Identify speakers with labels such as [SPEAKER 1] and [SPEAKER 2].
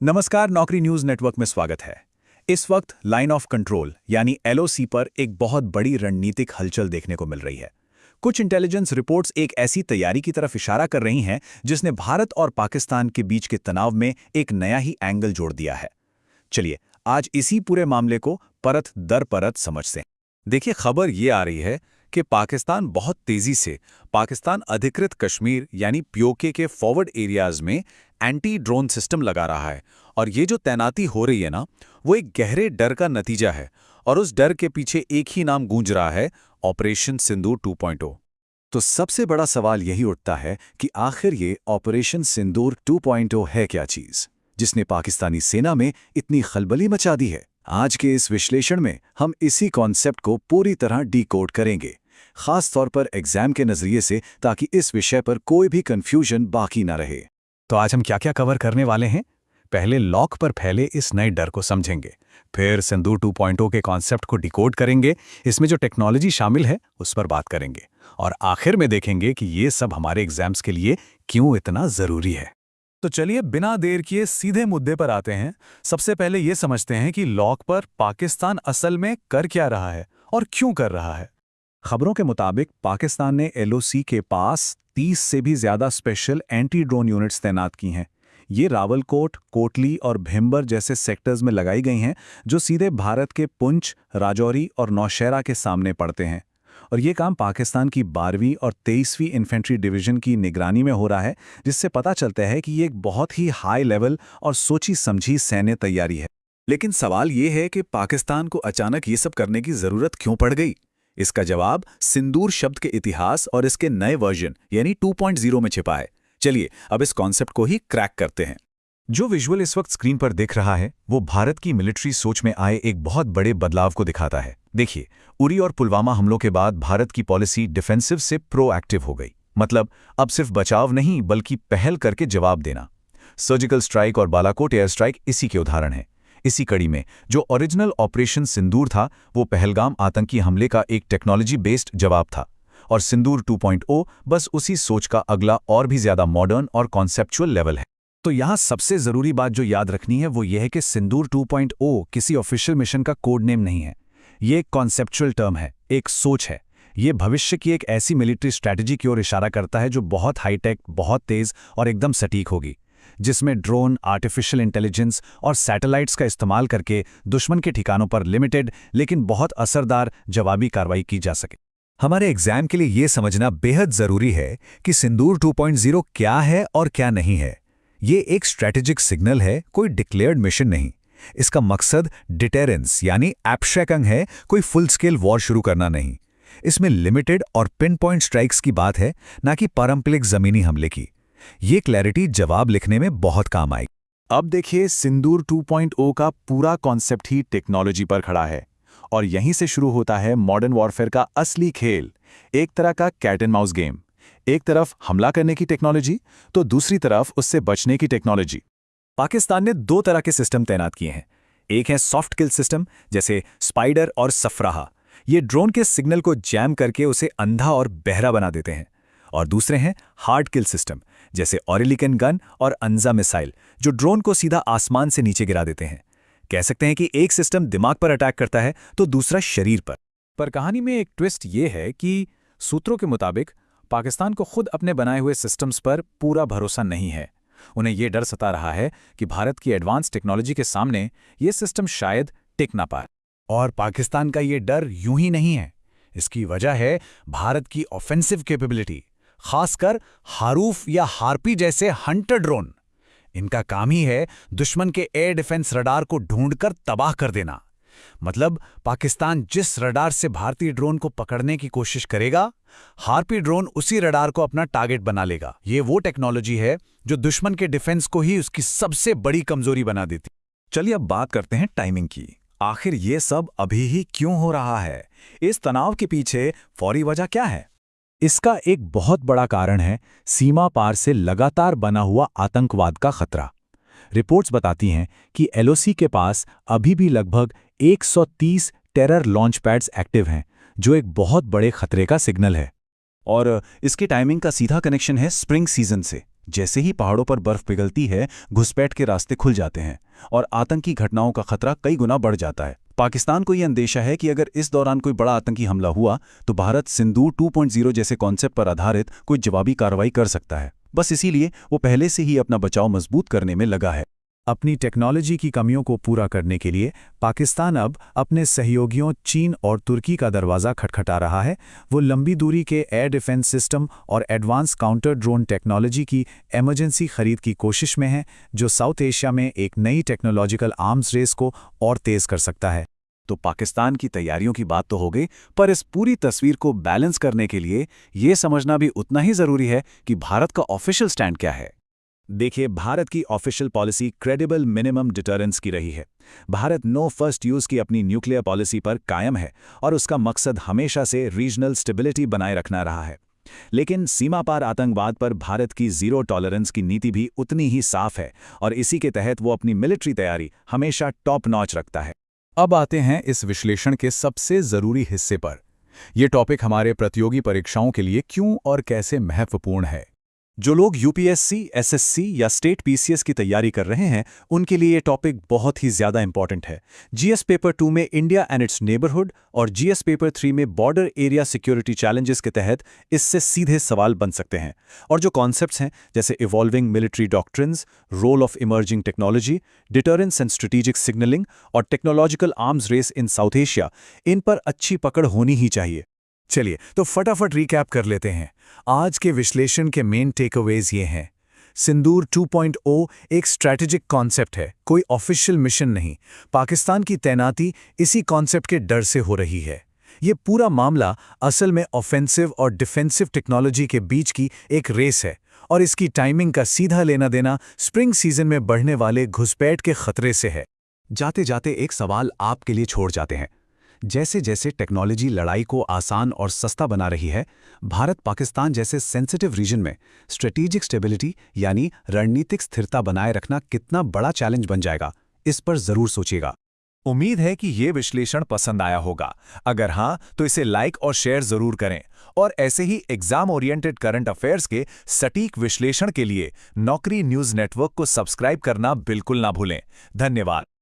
[SPEAKER 1] नमस्कार, नौकरी news network में स्वागत है। इस वक्त लाइन ऑफ कंट्रोल यानी एलओसी पर एक बहुत बड़ी रणनीतिक हलचल देखने को मिल रही है। कुछ इंटेलिजेंस रिपोर्ट्स एक ऐसी तैयारी की तरफ इशारा कर रही हैं जिसने भारत और पाकिस्तान के बीच के तनाव में एक नया ही एंगल जोड़ दिया है। चलिए आज इसी पूरे मामले को परत दर परत समझते हैं। देखिए, खबर ये आ रही है कि पाकिस्तान बहुत तेजी से पाकिस्तान अधिकृत कश्मीर यानी पीओके के फॉरवर्ड एरियाज में एंटी ड्रोन सिस्टम लगा रहा है। और ये जो तैनाती हो रही है ना, वो एक गहरे डर का नतीजा है। और उस डर के पीछे एक ही नाम गूंज रहा है, ऑपरेशन सिंदूर 2.0। तो सबसे बड़ा सवाल यही उठता है कि आखिर ये ऑपरेशन सिंदूर 2.0 है क्या चीज, जिसने पाकिस्तानी सेना में इतनी खलबली मचा दी है। आज के इस विश्लेषण में हम इसी कॉन्सेप्ट को पूरी तरह डीकोड करेंगे, खास तौर पर एग्जाम के नजरिए से, ताकि इस विषय पर कोई भी कंफ्यूजन बाकी ना रहे। तो आज हम क्या क्या कवर करने वाले हैं? पहले लॉक पर फैले इस नए डर को समझेंगे, फिर सिंदूर 2.0 के कॉन्सेप्ट को डिकोड करेंगे, इसमें जो टेक्नोलॉजी शामिल है उस पर बात करेंगे, और आखिर में देखेंगे कि ये सब हमारे एग्जाम्स के लिए क्यों इतना जरूरी है। तो चलिए बिना देर किए सीधे मुद्दे पर आते हैं। सबसे पहले ये समझते हैं कि लॉक पर पाकिस्तान असल में कर क्या रहा है और क्यों कर रहा है। खबरों के मुताबिक पाकिस्तान ने एलओसी के पास 30 से भी ज्यादा स्पेशल एंटी ड्रोन यूनिट्स तैनात की हैं। ये रावलकोट, कोटली और भिम्बर जैसे सेक्टर्स में लगाई गई हैं, जो सीधे भारत के पुंछ, राजौरी और नौशहरा के सामने पड़ते हैं। और ये काम पाकिस्तान की 12वीं और 23वीं इन्फेंट्री डिवीजन की निगरानी में हो रहा है, जिससे पता चलता है कि ये एक बहुत ही हाई लेवल और सोची समझी सैन्य तैयारी है। लेकिन सवाल ये है कि पाकिस्तान को अचानक ये सब करने की जरूरत क्यों पड़ गई? इसका जवाब सिंदूर शब्द के इतिहास और इसके नए वर्जन यानी 2.0 में छिपा है। चलिए अब इस कॉन्सेप्ट को ही क्रैक करते हैं। जो विजुअल इस वक्त स्क्रीन पर दिख रहा है वो भारत की मिलिट्री सोच में आए एक बहुत बड़े बदलाव को दिखाता है। देखिए, उरी और पुलवामा हमलों के बाद भारत की पॉलिसी डिफेंसिव से प्रोएक्टिव हो गई। मतलब अब सिर्फ बचाव नहीं बल्कि पहल करके जवाब देना। सर्जिकल स्ट्राइक और बालाकोट एयर स्ट्राइक इसी के उदाहरण हैं। इसी कड़ी में जो ओरिजिनल ऑपरेशन सिंदूर था वो पहलगाम आतंकी हमले का एक टेक्नोलॉजी बेस्ड जवाब था, और सिंदूर 2.0 बस उसी सोच का अगला और भी ज्यादा मॉडर्न और कॉन्सेप्चुअल लेवल है। तो यहाँ सबसे जरूरी बात जो याद रखनी है वो ये है कि सिंदूर 2.0 किसी ऑफिशियल मिशन का कोड नेम नहीं है। ये एक कॉन्सेप्चुअल टर्म है, एक सोच है। ये भविष्य की एक ऐसी मिलिट्री स्ट्रैटेजी की ओर इशारा करता है जो बहुत हाईटेक, बहुत तेज और एकदम सटीक होगी, जिसमें ड्रोन, आर्टिफिशियल इंटेलिजेंस और सैटेलाइट्स का इस्तेमाल करके दुश्मन के ठिकानों पर लिमिटेड लेकिन बहुत असरदार जवाबी कार्रवाई की जा सके। हमारे एग्जाम के लिए यह समझना बेहद जरूरी है कि सिंदूर 2.0 क्या है और क्या नहीं है। ये एक स्ट्रैटेजिक सिग्नल है, कोई डिक्लेयर्ड मिशन नहीं। इसका मकसद डिटेरेंस यानी एब्स्ट्रैक्ट है, कोई फुल स्केल वॉर शुरू करना नहीं। इसमें लिमिटेड और पिन पॉइंट स्ट्राइक्स की बात है, ना कि पारंपरिक जमीनी हमले की। ये क्लैरिटी जवाब लिखने में बहुत काम आएगी। अब देखिए, सिंदूर 2.0 का पूरा कॉन्सेप्ट ही टेक्नोलॉजी पर खड़ा है, और यहीं से शुरू होता है मॉडर्न वॉरफेयर का असली खेल। एक तरह का कैट एंड माउस गेम। एक तरफ हमला करने की टेक्नोलॉजी तो दूसरी तरफ उससे बचने की टेक्नोलॉजी। पाकिस्तान ने दो तरह के सिस्टम तैनात किए हैं। एक है सॉफ्ट किल सिस्टम, जैसे स्पाइडर और सफराहा। ये ड्रोन के सिग्नल को जैम करके उसे अंधा और बहरा बना देते हैं। और दूसरे हैं हार्ड किल सिस्टम, जैसे ऑरिलिकन गन और अंजा मिसाइल, जो ड्रोन को सीधा आसमान से नीचे गिरा देते हैं। कह सकते हैं कि एक सिस्टम दिमाग पर अटैक करता है तो दूसरा शरीर पर कहानी में एक ट्विस्ट ये है कि सूत्रों के मुताबिक पाकिस्तान को खुद अपने बनाए हुए सिस्टम्स पर पूरा भरोसा नहीं है। उन्हें यह डर सता रहा है कि भारत की एडवांस टेक्नोलॉजी के सामने ये सिस्टम शायद टिक ना पाए। और पाकिस्तान का ये डर यूं ही नहीं है। इसकी वजह है भारत की ऑफेंसिव कैपेबिलिटी, खासकर हारूफ या हार्पी जैसे हंटर ड्रोन। इनका काम ही है दुश्मन के एयर डिफेंस रडार को ढूंढकर तबाह कर देना। मतलब पाकिस्तान जिस रडार से भारतीय ड्रोन को पकड़ने की कोशिश करेगा, हार्पी ड्रोन उसी रडार को अपना टारगेट बना लेगा। ये वो टेक्नोलॉजी है जो दुश्मन के डिफेंस को ही उसकी सबसे बड़ी कमजोरी बना देती। चलिए अब बात करते हैं टाइमिंग की। आखिर ये सब अभी ही क्यों हो रहा है? इस तनाव के पीछे फौरी वजह क्या है? इसका एक बहुत बड़ा कारण है सीमा पार से लगातार बना हुआ आतंकवाद का खतरा। रिपोर्ट्स बताती हैं कि एलओसी के पास अभी भी लगभग 130 टेरर लॉन्च पैड्स एक्टिव हैं, जो एक बहुत बड़े खतरे का सिग्नल है। और इसकी टाइमिंग का सीधा कनेक्शन है स्प्रिंग सीजन से।
[SPEAKER 2] जैसे ही पहाड़ों पर बर्फ पिघलती है, घुसपैठ के रास्ते खुल जाते हैं और आतंकी घटनाओं का खतरा कई गुना बढ़ जाता है। पाकिस्तान को यह अंदेशा है कि अगर इस दौरान कोई बड़ा आतंकी हमला हुआ तो भारत सिंदूर 2.0 जैसे कॉन्सेप्ट पर आधारित कोई जवाबी कार्रवाई कर सकता है। बस इसीलिए वो पहले से ही अपना बचाव मजबूत करने में लगा है।
[SPEAKER 1] अपनी टेक्नोलॉजी की कमियों को पूरा करने के लिए पाकिस्तान अब अपने सहयोगियों चीन और तुर्की का दरवाज़ा खटखटा रहा है। वो लंबी दूरी के एयर डिफेंस सिस्टम और एडवांस काउंटर ड्रोन टेक्नोलॉजी की इमरजेंसी खरीद की कोशिश में है, जो साउथ एशिया में एक नई टेक्नोलॉजिकल आर्म्स रेस को और तेज़ कर सकता है।
[SPEAKER 2] तो पाकिस्तान की तैयारियों की बात तो हो गई, पर इस पूरी तस्वीर को बैलेंस करने के लिए ये समझना भी उतना ही ज़रूरी है कि भारत का ऑफिशियल स्टैंड क्या है।
[SPEAKER 1] देखिए, भारत की official policy credible minimum deterrence की रही है। भारत नो फर्स्ट यूज़ की अपनी न्यूक्लियर पॉलिसी पर कायम है और उसका मकसद हमेशा से रीजनल स्टेबिलिटी बनाए रखना रहा है। लेकिन सीमा पार आतंकवाद पर भारत की जीरो टॉलरेंस की नीति भी उतनी ही साफ है और इसी के तहत वो अपनी मिलिट्री तैयारी हमेशा टॉप नॉच रखता है।
[SPEAKER 2] अब आते हैं इस विश्लेषण के सबसे ज़रूरी हिस्से पर। ये टॉपिक हमारे प्रतियोगी परीक्षाओं के लिए क्यों और कैसे महत्वपूर्ण है।
[SPEAKER 1] जो लोग यूपीएससी, एसएससी या स्टेट पीसीएस की तैयारी कर रहे हैं, उनके लिए ये टॉपिक बहुत ही ज़्यादा इंपॉर्टेंट है। जीएस पेपर 2 में इंडिया एंड इट्स नेबरहुड और जीएस पेपर 3 में बॉर्डर एरिया सिक्योरिटी चैलेंजेस के तहत इससे सीधे सवाल बन सकते हैं। और जो कॉन्सेप्ट्स हैं, जैसे evolving military doctrines, role of emerging technology, deterrence and strategic signalling और technological arms race in South Asia, इन पर अच्छी पकड़ होनी ही चाहिए। चलिए तो फटाफट रिकैप कर लेते हैं। आज के विश्लेषण के मेन टेकअवेज ये हैं। सिंदूर 2.0 एक स्ट्रैटेजिक कॉन्सेप्ट है, कोई ऑफिशियल मिशन नहीं। पाकिस्तान की तैनाती इसी कॉन्सेप्ट के डर से हो रही है। ये पूरा मामला असल में ऑफेंसिव और डिफेंसिव टेक्नोलॉजी के बीच की एक रेस है और इसकी टाइमिंग का सीधा लेना देना स्प्रिंग सीजन में बढ़ने वाले घुसपैठ के खतरे से है।
[SPEAKER 2] जाते जाते एक सवाल आपके लिए छोड़ जाते हैं। जैसे जैसे टेक्नोलॉजी लड़ाई को आसान और सस्ता बना रही है, भारत पाकिस्तान जैसे सेंसिटिव रीजन में स्ट्रेटेजिक स्टेबिलिटी यानी रणनीतिक स्थिरता बनाए रखना कितना बड़ा चैलेंज बन जाएगा, इस पर जरूर सोचिएगा।
[SPEAKER 1] उम्मीद है कि ये विश्लेषण पसंद आया होगा। अगर हाँ, तो इसे लाइक और शेयर जरूर करें और ऐसे ही एग्जाम ओरिएंटेड करंट अफेयर्स के सटीक विश्लेषण के लिए नौकरी न्यूज़ नेटवर्क को सब्सक्राइब करना बिल्कुल ना भूलें। धन्यवाद।